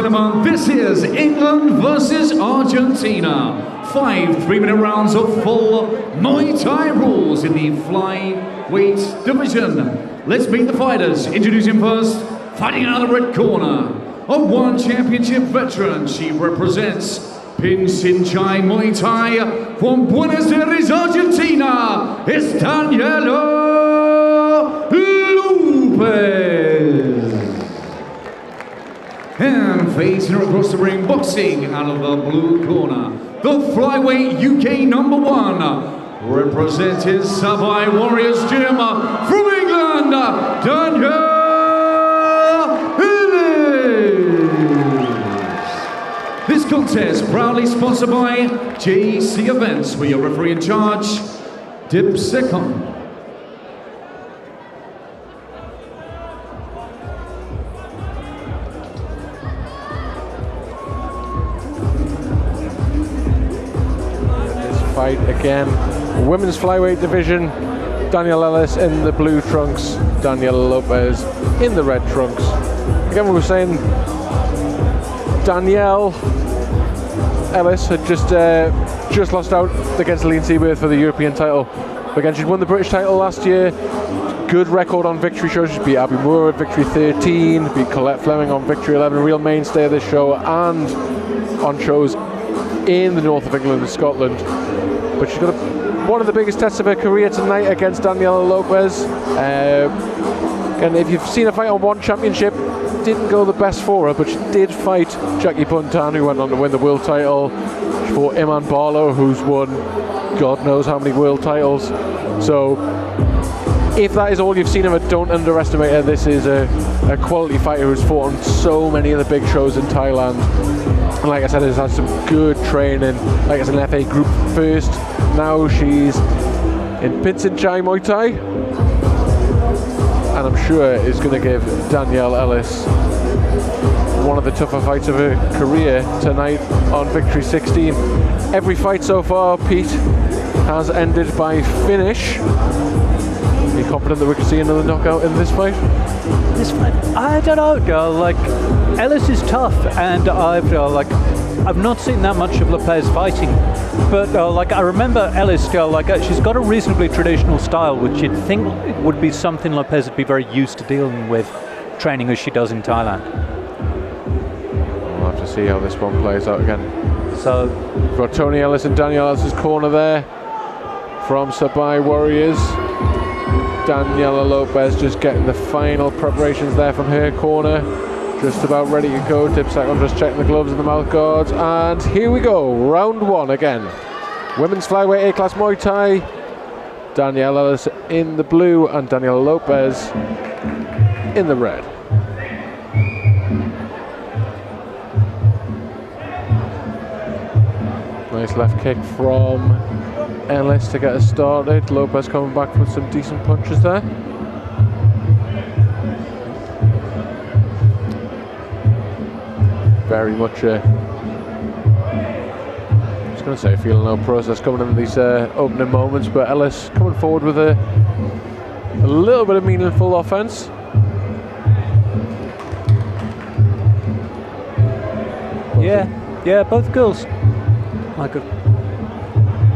gentlemen, this is England versus Argentina. 5 3-minute rounds of full Muay Thai rules in the flyweight division. Let's meet the fighters. Introducing first, fighting out of the red corner, a One Championship veteran. She represents Pinsinchai Muay Thai from Buenos Aires, Argentina. It's Daniela Lopez. And facing her across the ring, boxing out of the blue corner, the flyweight UK #1, representing Sabai Warriors Gym from England, Danielle. Ellis. This contest proudly sponsored by JC Events, where your referee in charge, Dip Second. Fight again, women's flyweight division. Danielle Ellis in the blue trunks, Daniela Lopez in the red trunks. Again, we were saying Danielle Ellis had just lost out against Lean Seaworth for the European title. Again, she'd won the British title last year. Good record on victory shows. She beat Abby Moore at victory 13, beat Colette Fleming on victory 11, a real mainstay of this show, and on shows in the north of England and Scotland. But she's got one of the biggest tests of her career tonight against Daniela Lopez. And if you've seen her fight on One Championship, didn't go the best for her, but she did fight Jackie Puntan, who went on to win the world title. She fought Iman Barlow, who's won God knows how many world titles. So if that is all you've seen of her, don't underestimate her. This is a quality fighter who's fought on so many of the big shows in Thailand. And like I said, has had some good training, like it's an FA Group first. Now she's in Pinsinchai Muay Thai, and I'm sure is going to give Danielle Ellis one of the tougher fights of her career tonight on Victory 16. Every fight so far, Pete, has ended by finish. Are you confident that we can see another knockout in this fight? This fight, I don't know. Like, Ellis is tough, and I've not seen that much of Lopez fighting, but I remember Ellis. She's got a reasonably traditional style, which you'd think would be something Lopez would be very used to dealing with, training as she does in Thailand. We'll have to see how this one plays out again. So, we've got Tony Ellis in Danielle Ellis' corner there from Sabai Warriors. Daniela Lopez just getting the final preparations there from her corner. Just about ready to go. Tip second, just checking the gloves and the mouth guards. And here we go, round one again. Women's flyweight A-class Muay Thai. Danielle Ellis in the blue and Daniela Lopez in the red. Nice left kick from Ellis to get us started. Lopez coming back with some decent punches there. Very much I was going to say feeling no process coming in these opening moments, but Ellis coming forward with a little bit of meaningful offense. Yeah, both girls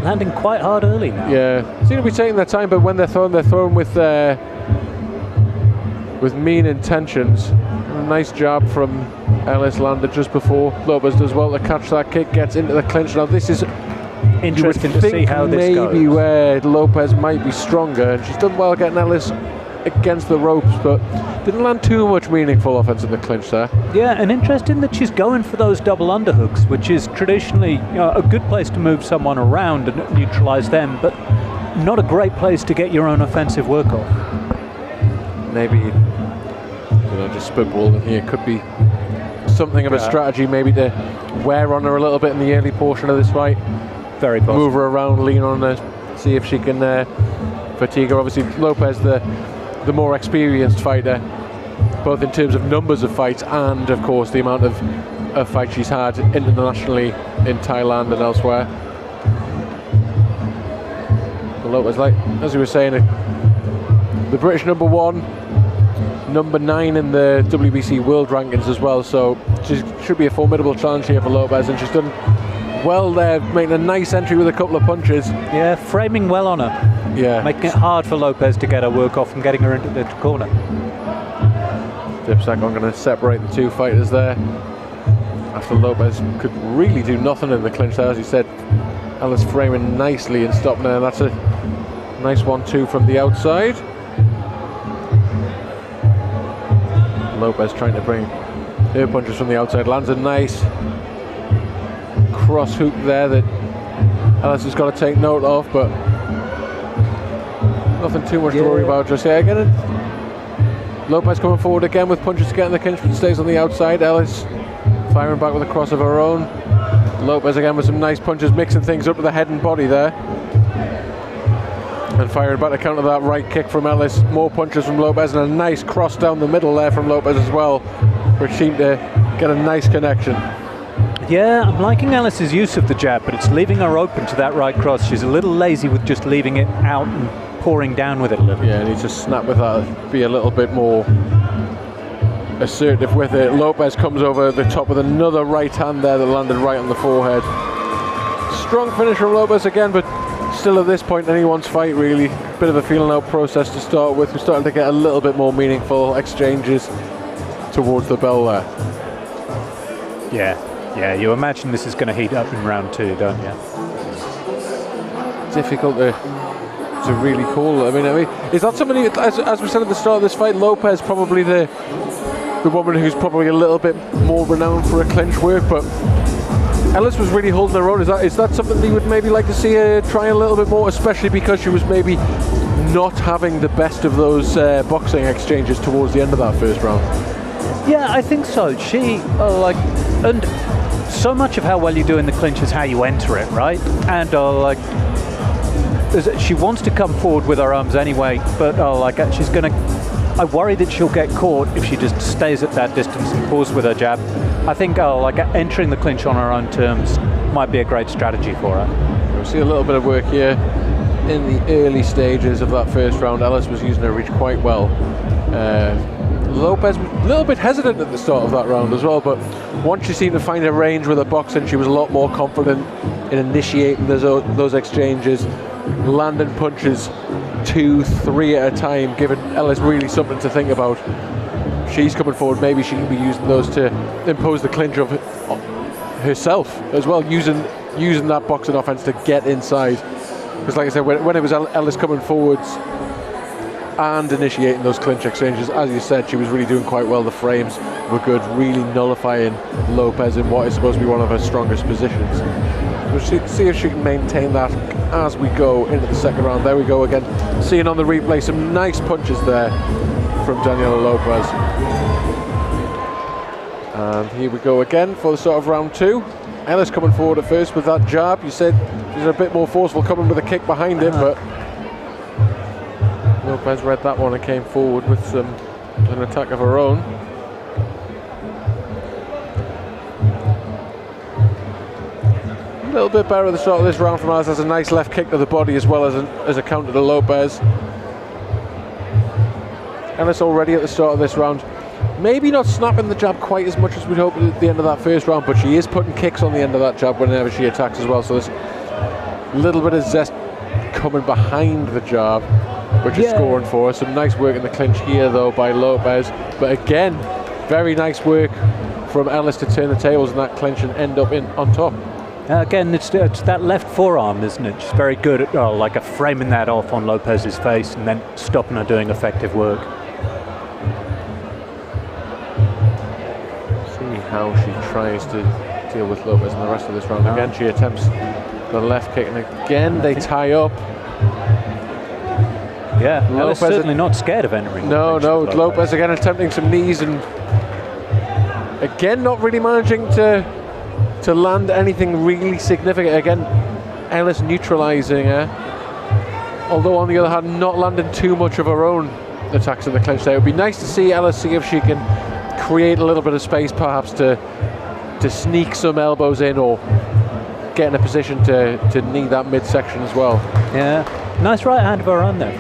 landing quite hard early now. Yeah, seem to be taking their time, but when they're thrown with mean intentions. A nice jab from Ellis landed just before. Lopez does well to catch that kick, gets into the clinch. Now this is interesting to see how this goes. Maybe where Lopez might be stronger, and she's done well getting Ellis against the ropes, but didn't land too much meaningful offense in the clinch there. Yeah, and interesting that she's going for those double underhooks, which is traditionally a good place to move someone around and neutralize them, but not a great place to get your own offensive work off. Maybe, just spitballing here, could be something of a strategy, maybe to wear on her a little bit in the early portion of this fight. Very possible. Move her around, lean on her, see if she can fatigue her. Obviously, Lopez, the more experienced fighter, both in terms of numbers of fights and, of course, the amount of fights she's had internationally in Thailand and elsewhere. But Lopez, like as we were saying, the British #1, number 9 in the WBC World Rankings as well, so she should be a formidable challenge here for Lopez, and she's done well there, making a nice entry with a couple of punches. Yeah, framing well on her. Yeah. Making it hard for Lopez to get her work off and getting her into the corner. Dipsack going to separate the two fighters there. After Lopez could really do nothing in the clinch there, as you said. Ellis framing nicely and stopping there, and that's a nice 1-2 from the outside. Lopez trying to bring her punches from the outside, lands a nice cross hook there that Ellis has got to take note of, but nothing too much to worry about just yet. Again, Lopez coming forward again with punches to get in the clinch, but stays on the outside. Ellis firing back with a cross of her own. Lopez again with some nice punches, mixing things up to the head and body there. And firing back to counter that right kick from Ellis. More punches from Lopez, and a nice cross down the middle there from Lopez as well, which seemed to get a nice connection. Yeah, I'm liking Ellis's use of the jab, but it's leaving her open to that right cross. She's a little lazy with just leaving it out and pouring down with it a little. Yeah, needs to snap with that, be a little bit more assertive with it. Lopez comes over the top with another right hand there that landed right on the forehead. Strong finish from Lopez again, but still at this point anyone's fight really. Bit of a feeling out process to start with. We're starting to get a little bit more meaningful exchanges towards the bell there. Yeah, you imagine this is going to heat up in round 2, don't you? Difficult to really call. I mean, is that somebody, as we said at the start of this fight, Lopez probably the woman who's probably a little bit more renowned for her clinch work, but Ellis was really holding her own. Is that something that you would maybe like to see her try a little bit more, especially because she was maybe not having the best of those boxing exchanges towards the end of that first round? Yeah, I think so. She, and so much of how well you do in the clinch is how you enter it, right? And she wants to come forward with her arms anyway, but she's going to, I worry that she'll get caught if she just stays at that distance and pulls with her jab. I think entering the clinch on her own terms might be a great strategy for her. We'll see a little bit of work here in the early stages of that first round. Ellis was using her reach quite well. Lopez was a little bit hesitant at the start of that round as well, but once she seemed to find her range with her boxing, she was a lot more confident in initiating those exchanges, landing punches 2, 3 at a time, giving Ellis really something to think about. She's coming forward, maybe she can be using those to impose the clinch of herself as well, using that boxing offense to get inside. Because like I said, when it was Ellis coming forwards and initiating those clinch exchanges, as you said, she was really doing quite well. The frames were good, really nullifying Lopez in what is supposed to be one of her strongest positions. We'll see if she can maintain that as we go into the second round. There we go again, seeing on the replay some nice punches there from Daniela Lopez. And here we go again for the start of round 2. Ellis coming forward at first with that jab. You said she's a bit more forceful coming with a kick behind him, but Lopez read that one and came forward with an attack of her own. A little bit better at the start of this round from Ellis. Has a nice left kick to the body as well as a counter to Lopez. Ellis already at the start of this round, maybe not snapping the jab quite as much as we'd hoped at the end of that first round, but she is putting kicks on the end of that jab whenever she attacks as well. So there's a little bit of zest coming behind the jab, which is scoring for her. Some nice work in the clinch here though by Lopez, but again, very nice work from Ellis to turn the tables in that clinch and end up on top. Again, it's that left forearm, isn't it? She's very good at framing that off on Lopez's face and then stopping her doing effective work. See how she tries to deal with Lopez in the rest of this round. Again, she attempts the left kick, and again they tie up. Yeah, Ellis certainly not scared of entering. No, Lopez again attempting some knees, and again not really managing to land anything really significant. Again, Ellis neutralising her, although on the other hand not landing too much of her own attacks in the clinch there. It would be nice to see Ellis see if she can create a little bit of space perhaps to sneak some elbows in or get in a position to knee that midsection as well. Yeah, nice right hand of her own there.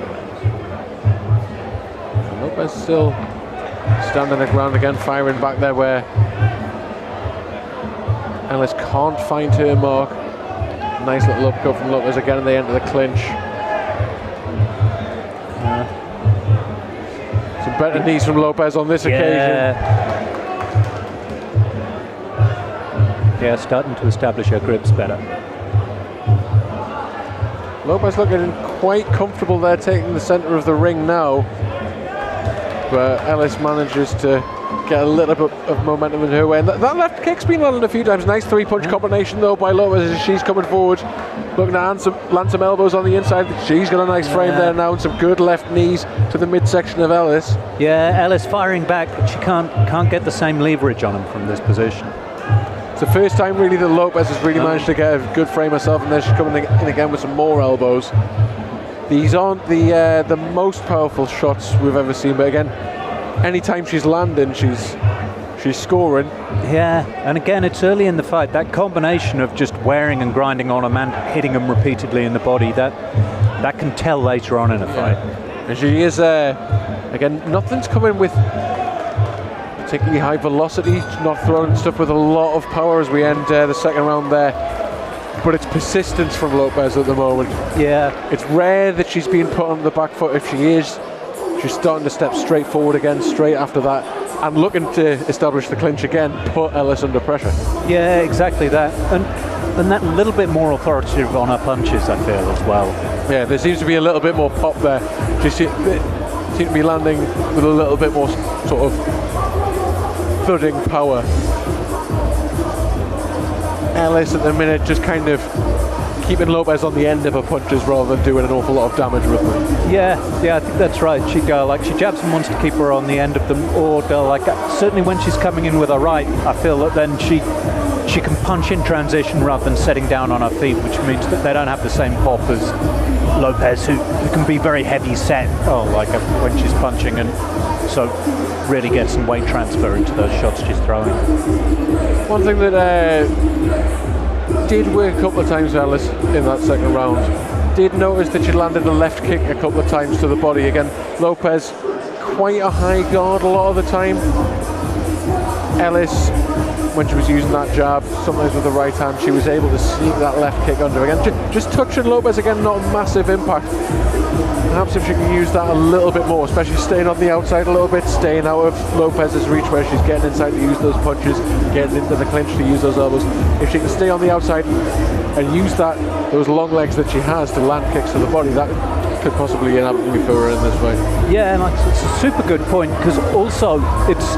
Lopez still Standing the ground again, firing back there where Ellis can't find her mark. Nice little upcut from Lopez again, and they enter the clinch. Some better knees from Lopez on this occasion. Yeah, starting to establish her grips better. Lopez looking quite comfortable there, taking the centre of the ring now. But Ellis manages to get a little bit of momentum in her way. And that left kick's been landed a few times. Nice three-punch combination though by Lopez as she's coming forward. Looking to land some elbows on the inside. She's got a nice frame there now, and some good left knees to the midsection of Ellis. Yeah, Ellis firing back, but she can't get the same leverage on him from this position. It's the first time really that Lopez has really managed to get a good frame herself, and then she's coming in again with some more elbows. These aren't the most powerful shots we've ever seen, but again, anytime she's landing, she's scoring. Yeah, and again, it's early in the fight. That combination of just wearing and grinding on him and hitting him repeatedly in the body, that can tell later on in a fight. And she is, again, nothing's coming with particularly high velocity. She's not throwing stuff with a lot of power as we end the second round there. But it's persistence from Lopez at the moment. Yeah. It's rare that she's being put on the back foot. If she is, she's starting to step straight forward again, straight after that, and looking to establish the clinch again, put Ellis under pressure. Yeah, exactly that. And that little bit more authoritative on her punches, I feel, as well. Yeah, there seems to be a little bit more pop there. She seems to be landing with a little bit more sort of thudding power. Ellis at the minute just kind of keeping Lopez on the end of her punches rather than doing an awful lot of damage with them. Yeah, I think that's right. She jabs and wants to keep her on the end of them, or certainly when she's coming in with her right, I feel that then she can punch in transition rather than setting down on her feet, which means that they don't have the same pop as Lopez, who can be very heavy set, when she's punching, and so really get some weight transfer into those shots she's throwing. One thing that did work a couple of times for Ellis in that second round, did notice that she landed a left kick a couple of times to the body. Again, Lopez quite a high guard a lot of the time. Ellis, when she was using that jab, sometimes with the right hand, she was able to sneak that left kick under. Again, just touching Lopez again, not a massive impact. Perhaps if she can use that a little bit more, especially staying on the outside a little bit, staying out of Lopez's reach where she's getting inside to use those punches, getting into the clinch to use those elbows. If she can stay on the outside and use those long legs that she has to land kicks to the body, that could possibly be an avenue for her in this fight. Yeah, and it's a super good point, because also it's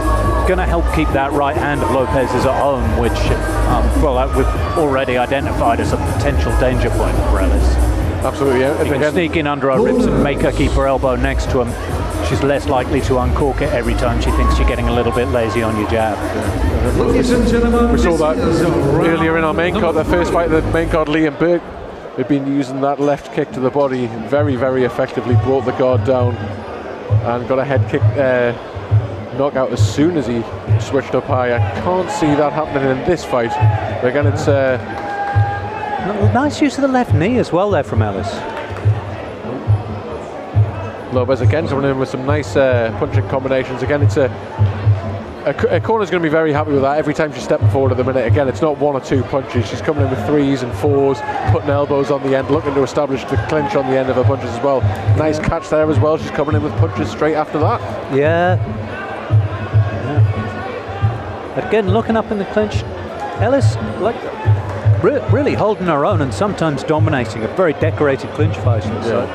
going to help keep that right hand of Lopez's at home, which we've already identified as a potential danger point for Ellis. Absolutely, yeah. You can sneak in under her ribs and make her keep her elbow next to him. She's less likely to uncork it every time she thinks you're getting a little bit lazy on your jab. Yeah. Ladies and gentlemen, we saw that earlier in our main card, the first fight of the main card, Liam Burke had been using that left kick to the body very, very effectively, brought the guard down and got a head kick knockout as soon as he switched up high. I can't see that happening in this fight. But again, it's nice use of the left knee as well there from Ellis. Lopez again coming in with some nice punching combinations. Again, it's a corner's going to be very happy with that. Every time she's stepping forward at the minute, again, it's not one or two punches. She's coming in with threes and fours, putting elbows on the end, looking to establish the clinch on the end of her punches as well. Nice catch there as well. She's coming in with punches straight after that. Yeah. Again, looking up in the clinch, Ellis really holding her own and sometimes dominating a very decorated clinch fight. So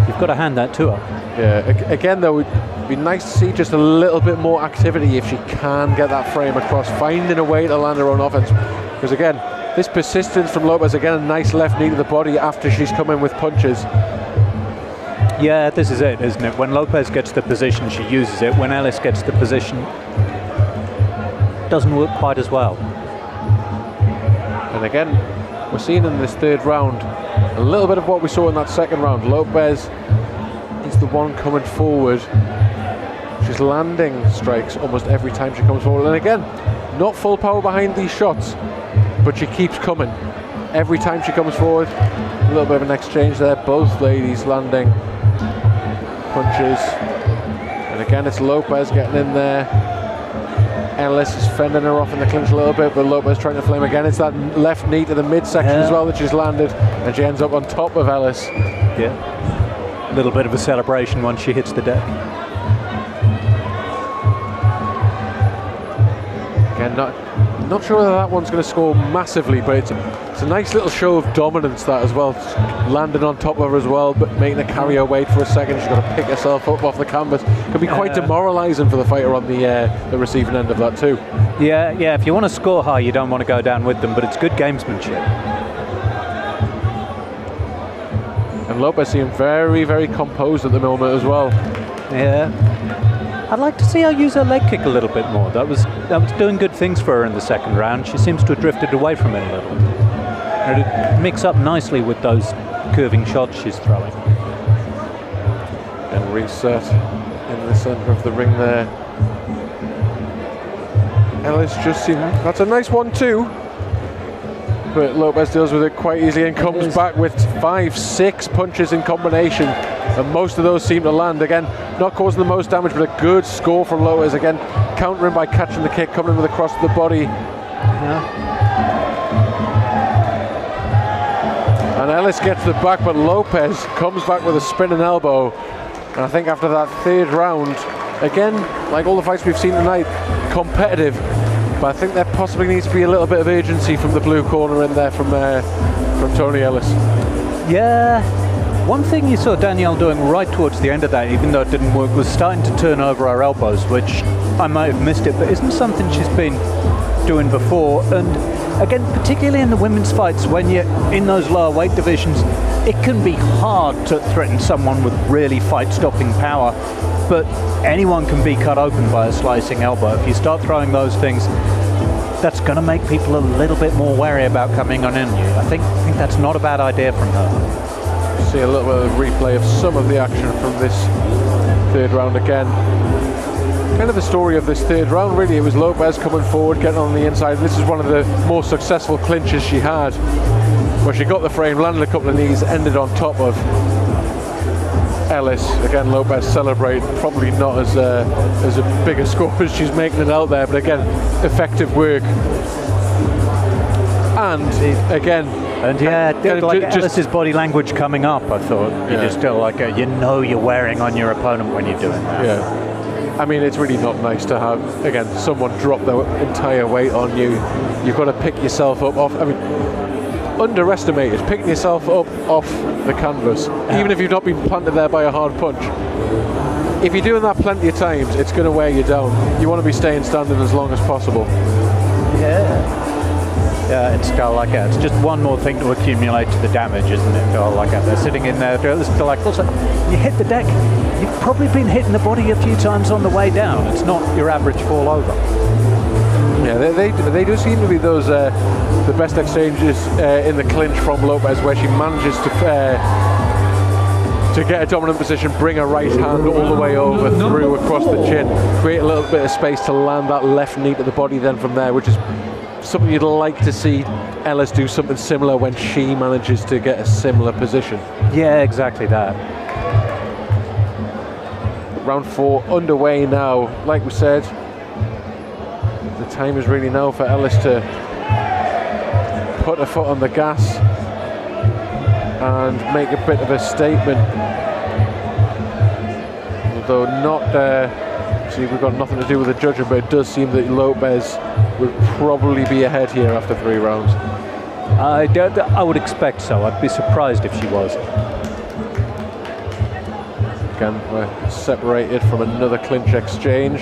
you've got to hand that to her. Yeah. Again, though, it'd be nice to see just a little bit more activity if she can get that frame across, finding a way to land her own offense. Because again, this persistence from Lopez, again, a nice left knee to the body after she's come in with punches. Yeah, this is it, isn't it? When Lopez gets the position, she uses it. When Ellis gets the position, it doesn't work quite as well. And again, we're seeing in this third round a little bit of what we saw in that second round. Lopez is the one coming forward. She's landing strikes almost every time she comes forward. And again, not full power behind these shots, but she keeps coming. Every time she comes forward, a little bit of an exchange there. Both ladies landing punches. And again, it's Lopez getting in there. Ellis is fending her off in the clinch a little bit, but Lopez trying to flame again. It's that left knee to the midsection as well that she's landed, and she ends up on top of Ellis. Yeah, a little bit of a celebration once she hits the deck. Again, not sure whether that one's going to score massively, but it's a nice little show of dominance, that as well. Landing on top of her as well, but making her carry her weight for a second. She's got to pick herself up off the canvas. Can be quite demoralising for the fighter on the receiving end of that too. Yeah. If you want to score high, you don't want to go down with them, but it's good gamesmanship. And Lopez seemed very, very composed at the moment as well. Yeah. I'd like to see her use her leg kick a little bit more. That was doing good things for her in the second round. She seems to have drifted away from it a little. And it mix up nicely with those curving shots she's throwing. And reset in the centre of the ring there. Ellis just seen that's a nice 1-2. But Lopez deals with it quite easily and comes back with 5-6 punches in combination. And most of those seem to land. Again, not causing the most damage, but a good score from Lopez. Again, countering by catching the kick, coming in with a cross to the body. Yeah. And Ellis gets the back, but Lopez comes back with a spinning elbow. And I think after that third round, again, like all the fights we've seen tonight, competitive. But I think there possibly needs to be a little bit of urgency from the blue corner in there from Tony Ellis. Yeah. One thing you saw Danielle doing right towards the end of that, even though it didn't work, was starting to turn over her elbows, which I might have missed it, but isn't something she's been doing before. And again, particularly in the women's fights, when you're in those lower weight divisions, it can be hard to threaten someone with really fight-stopping power, but anyone can be cut open by a slicing elbow. If you start throwing those things, that's going to make people a little bit more wary about coming on in you. I think that's not a bad idea from her. See a little bit of replay of some of the action from this third round again. Kind of the story of this third round, really. It was Lopez coming forward, getting on the inside. This is one of the more successful clinches she had, where she got the frame, landed a couple of knees, ended on top of Ellis. Again, Lopez celebrating, probably not as a big a score as she's making it out there, but again, effective work. And again, and Ellis's body language coming up, I thought, you just feel like you're wearing on your opponent when you're doing that. Yeah. I mean, it's really not nice to have, again, someone drop their entire weight on you. You've got to pick yourself up off, underestimated, picking yourself up off the canvas, even if you've not been planted there by a hard punch. If you're doing that plenty of times, it's going to wear you down. You want to be staying standing as long as possible. Yeah, it's kind of like it's just one more thing to accumulate to the damage, isn't it? Like they're sitting in there, also, you hit the deck, you've probably been hitting the body a few times on the way down. It's not your average fall over. Yeah, they do seem to be those the best exchanges in the clinch from Lopez, where she manages to get a dominant position, bring her right hand all the way over, through, across the chin, create a little bit of space to land that left knee to the body then from there, which is something you'd like to see Ellis do something similar when she manages to get a similar position. Yeah, exactly that. Round 4 underway now. Like we said, the time is really now for Ellis to put her foot on the gas and make a bit of a statement. Although see, we've got nothing to do with the judging, but it does seem that Lopez would probably be ahead here after 3 rounds. I would expect so. I'd be surprised if she was. Again, we're separated from another clinch exchange.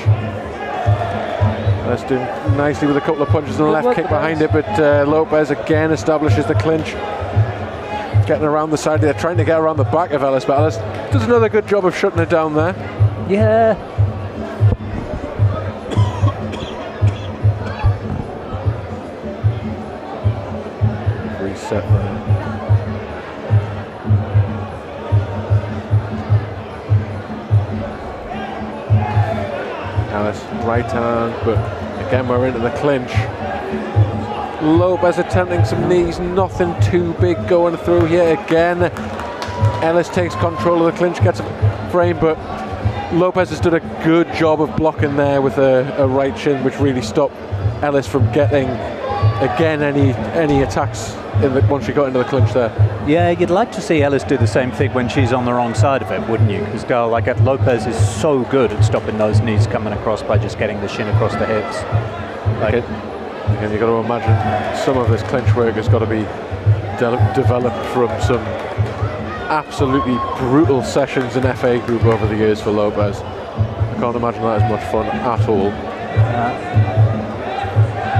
That's doing nicely with a couple of punches and a left kick behind it, but Lopez again establishes the clinch. Getting around the side there, trying to get around the back of Ellis, but Ellis does another good job of shutting it down there. Yeah. Reset there. Ellis, right hand, but again we're into the clinch. Lopez attempting some knees, nothing too big going through here again. Ellis takes control of the clinch, gets a frame, but Lopez has done a good job of blocking there with a right shin, which really stopped Ellis from getting, again, any attacks once she got into the clinch there. Yeah, you'd like to see Ellis do the same thing when she's on the wrong side of it, wouldn't you? Because Lopez is so good at stopping those knees coming across by just getting the shin across the hips. Again, you've got to imagine some of this clinch work has got to be developed from some absolutely brutal sessions in FA group over the years for Lopez. I can't imagine that as much fun at all.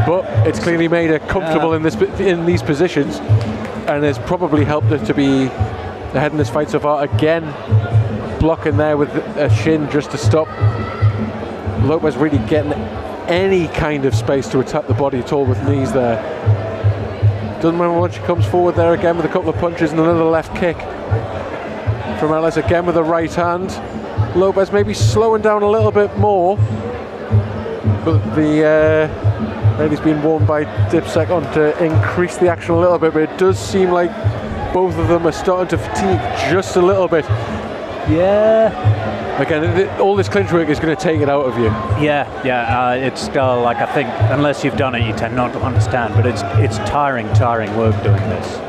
But it's clearly made her comfortable in these positions, and has probably helped her to be ahead in this fight so far. Again, blocking there with a shin just to stop Lopez really getting any kind of space to attack the body at all with knees there. Doesn't matter when she comes forward there again with a couple of punches and another left kick from Ellis, again with the right hand. Lopez maybe slowing down a little bit more, but the lady's been warned by Dipsec on to increase the action a little bit, but it does seem like both of them are starting to fatigue just a little bit. Yeah. Again, all this clinch work is going to take it out of you. Yeah. It's like, I think unless you've done it, you tend not to understand. But it's tiring work doing this.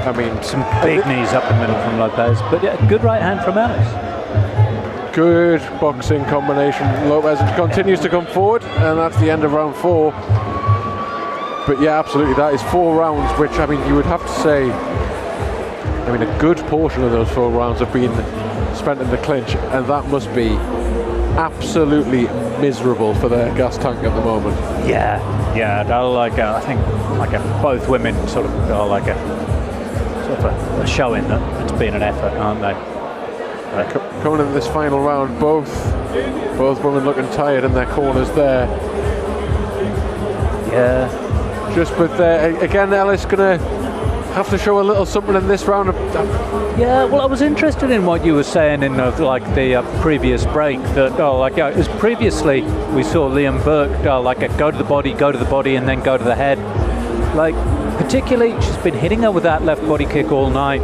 I mean, some big knees up the middle from Lopez, but yeah, good right hand from Ellis. Good boxing combination. Lopez continues to come forward, and that's the end of round 4. But yeah, absolutely, that is 4 rounds, which, I mean, you would have to say, I mean, a good portion of those 4 rounds have been spent in the clinch, and that must be absolutely miserable for their gas tank at the moment. Yeah, I think both women sort of are like a showing that it's been an effort, aren't they? Coming into this final round, both women looking tired in their corners there. Yeah. Just with again, Ellis gonna have to show a little something in this round. Yeah, well, I was interested in what you were saying in the previous break. That as previously we saw Liam Burke go to the body, and then go to the head. Like, particularly, she's been hitting her with that left body kick all night.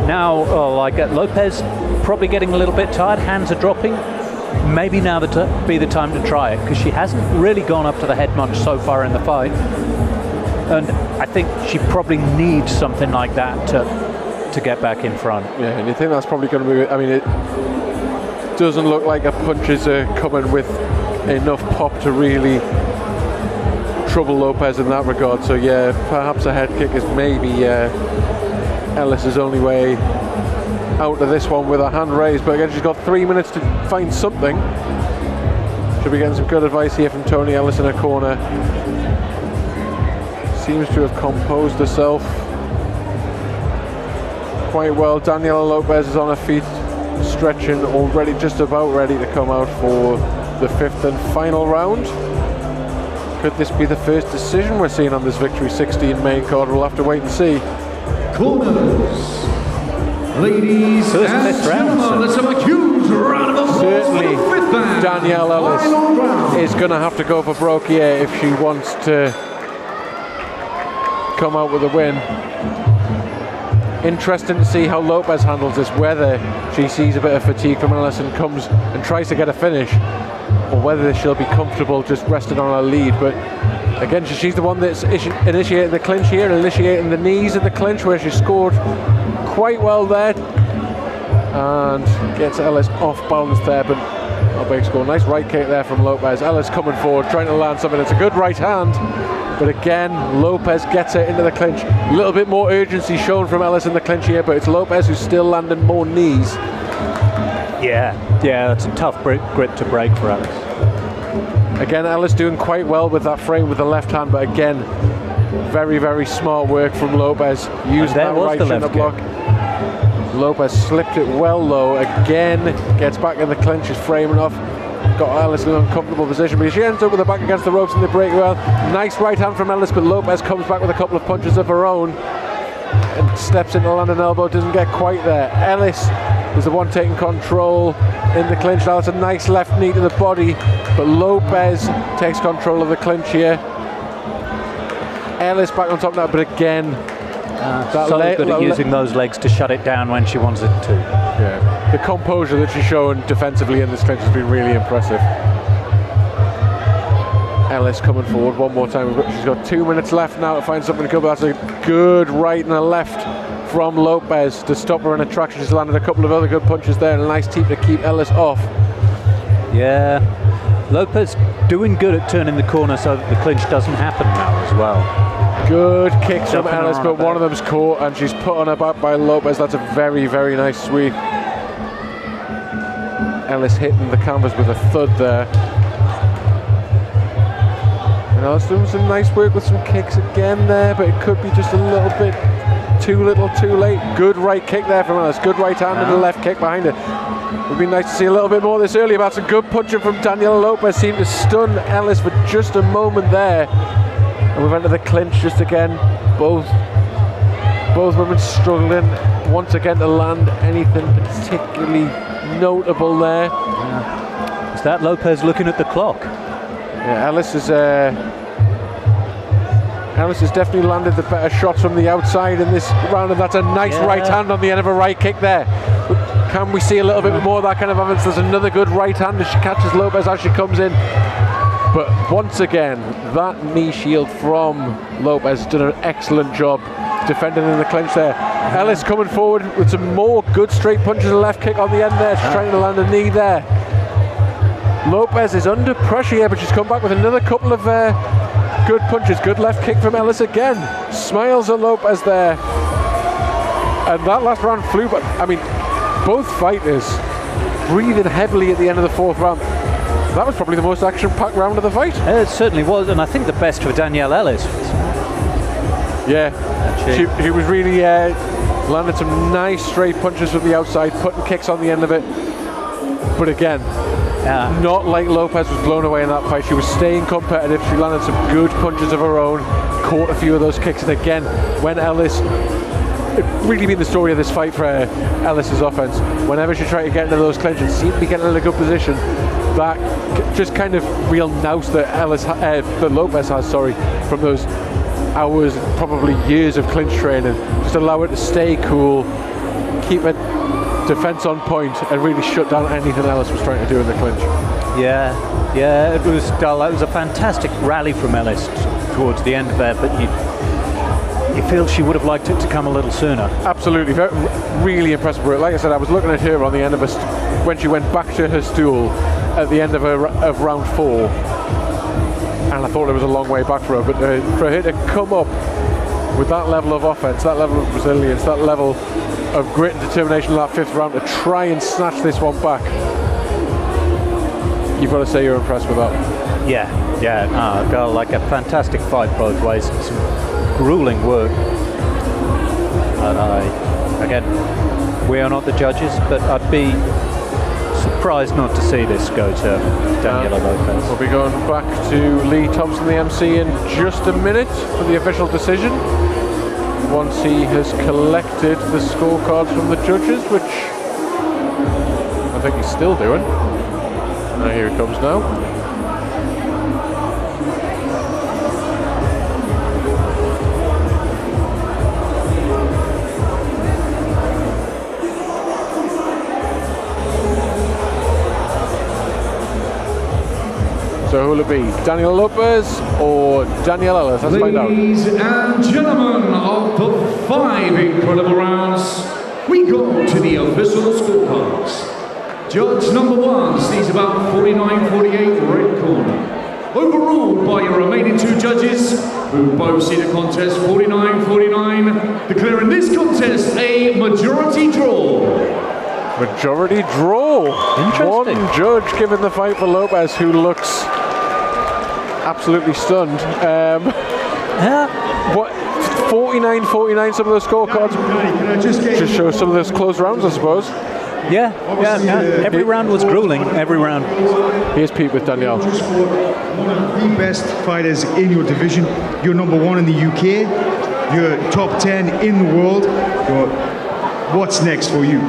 Now, Lopez probably getting a little bit tired, hands are dropping. Maybe now would be the time to try it, because she hasn't really gone up to the head much so far in the fight. And I think she probably needs something like that to get back in front. Yeah, and you think that's probably going to be, I mean, it doesn't look like her punches are coming with enough pop to really trouble Lopez in that regard. So yeah, perhaps a head kick is maybe Ellis's only way out of this one with her hand raised. But again, she's got 3 minutes to find something. She'll be getting some good advice here from Tony Ellis in her corner. Seems to have composed herself quite well. Daniela Lopez is on her feet, stretching, already just about ready to come out for the 5th and final round. Could this be the first decision we're seeing on this Victory 16 main card? We'll have to wait and see. Corners, ladies and gentlemen, let's have a huge round of applause. Certainly, for the 5th man. Danielle Ellis is going to have to go for broke here if she wants to come out with a win. Interesting to see how Lopez handles this, whether she sees a bit of fatigue from Ellis and comes and tries to get a finish, or whether she'll be comfortable just resting on her lead. But again, she's the one that's initiating the clinch here, initiating the knees in the clinch, where she scored quite well there and gets Ellis off balance there, but a big score. Nice right kick there from Lopez. Ellis coming forward, trying to land something. It's a good right hand, but again, Lopez gets her into the clinch. A little bit more urgency shown from Ellis in the clinch here, but it's Lopez who's still landing more knees. Yeah, that's a tough grip to break for Ellis. Again, Ellis doing quite well with that frame with the left hand, but again, very, very smart work from Lopez. Using that right shin to block. Lopez slipped it well low. Again, gets back in the clinch, is framing off. Got Ellis in an uncomfortable position, but she ends up with her back against the ropes and they break well. Nice right hand from Ellis, but Lopez comes back with a couple of punches of her own and steps into landing elbow, doesn't get quite there. Ellis is the one taking control in the clinch now. It's a nice left knee to the body, but Lopez takes control of the clinch here. Ellis back on top now, but again, So good at using those legs to shut it down when she wants it to. Yeah, the composure that she's shown defensively in this clinch has been really impressive. Ellis coming forward one more time. She's got 2 minutes left now to find something to cover. That's a good right and a left from Lopez to stop her in a traction. She's landed a couple of other good punches there and a nice teep to keep Ellis off. Yeah, Lopez doing good at turning the corner so that the clinch doesn't happen now as well. Good kicks from Ellis, but one of them's caught and she's put on her back by Lopez. That's a very, very nice sweep. Ellis hitting the canvas with a thud there. And Ellis doing some nice work with some kicks again there, but it could be just a little bit too little, too late. Good right kick there from Ellis. Good right hand and a left kick behind it. Would be nice to see a little bit more of this early. About some good punching from Daniela. Lopez seemed to stun Ellis for just a moment there. And we've entered the clinch just again. Both women struggling once again to land anything particularly notable there. Yeah. Is that Lopez looking at the clock? Yeah, Ellis has definitely landed the better shots from the outside in this round, and that's a nice right hand on the end of a right kick there. Can we see a little bit more of that kind of evidence? There's another good right hand as she catches Lopez as she comes in. But once again, that knee shield from Lopez has done an excellent job defending in the clinch there. Ellis coming forward with some more good straight punches and a left kick on the end there. She's trying to land a knee there. Lopez is under pressure here, but she's come back with another couple of good punches. Good left kick from Ellis again. Smiles at Lopez there. And that last round flew, but I mean, both fighters breathing heavily at the end of the fourth round. That was probably the most action-packed round of the fight. It certainly was, and I think the best for Danielle Ellis. Yeah, she was really landed some nice straight punches from the outside, putting kicks on the end of it. But again, not like Lopez was blown away in that fight. She was staying competitive. She landed some good punches of her own, caught a few of those kicks, and again, when Ellis, it really been the story of this fight for Ellis's offense. Whenever she tried to get into those clinches, seemed to be getting in a good position. That just kind of real nous that Lopez has, from those hours, probably years of clinch training. Just allow her to stay cool, keep her defense on point, and really shut down anything Ellis was trying to do in the clinch. Yeah, it was dull. It was a fantastic rally from Ellis towards the end there, but you feel she would have liked it to come a little sooner. Absolutely, really impressive work. Like I said, I was looking at her on the end of when she went back to her stool at the end of round 4, and I thought there was a long way back for her, but for her to come up with that level of offense, that level of resilience, that level of grit and determination in that 5th round to try and snatch this one back, you've got to say you're impressed with that. Yeah, girl, like a fantastic fight both ways. Some grueling work. And again, we are not the judges, but I'd be surprised not to see this go to Daniela Lopez. We'll be going back to Lee Thompson, the MC, in just a minute for the official decision, once he has collected the scorecards from the judges, which I think he's still doing. Here he comes now. So who will it be? Daniela Lopez or Danielle Ellis? Let's find out. Ladies and gentlemen, of the 5 incredible rounds, we go to the official scorecards. Judge number 1 sees about 49-48 red corner. Overruled by your remaining 2 judges, who both see the contest 49-49, declaring this contest a majority draw. Majority draw. Interesting. One judge giving the fight for Lopez, who looks absolutely stunned. What? 49-49, some of those scorecards. Just show some of those close rounds, I suppose. Yeah. Every round was grueling, every round. Here's Pete with Danielle. Just one of the best fighters in your division. You're number 1 in the UK. You're top 10 in the world. What's next for you?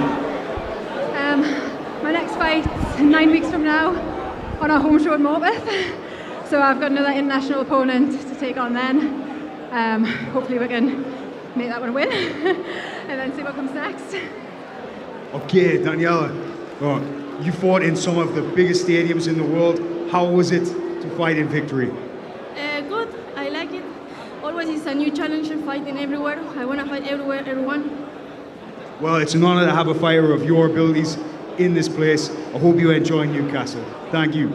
My next fight 9 weeks from now on our home show in Lopez. So I've got another international opponent to take on then. Hopefully we can make that one win, and then see what comes next. Okay, Daniela, you fought in some of the biggest stadiums in the world. How was it to fight in Victory? Good, I like it. Always it's a new challenge fighting everywhere. I want to fight everywhere, everyone. Well, it's an honor to have a fighter of your abilities in this place. I hope you enjoy Newcastle. Thank you.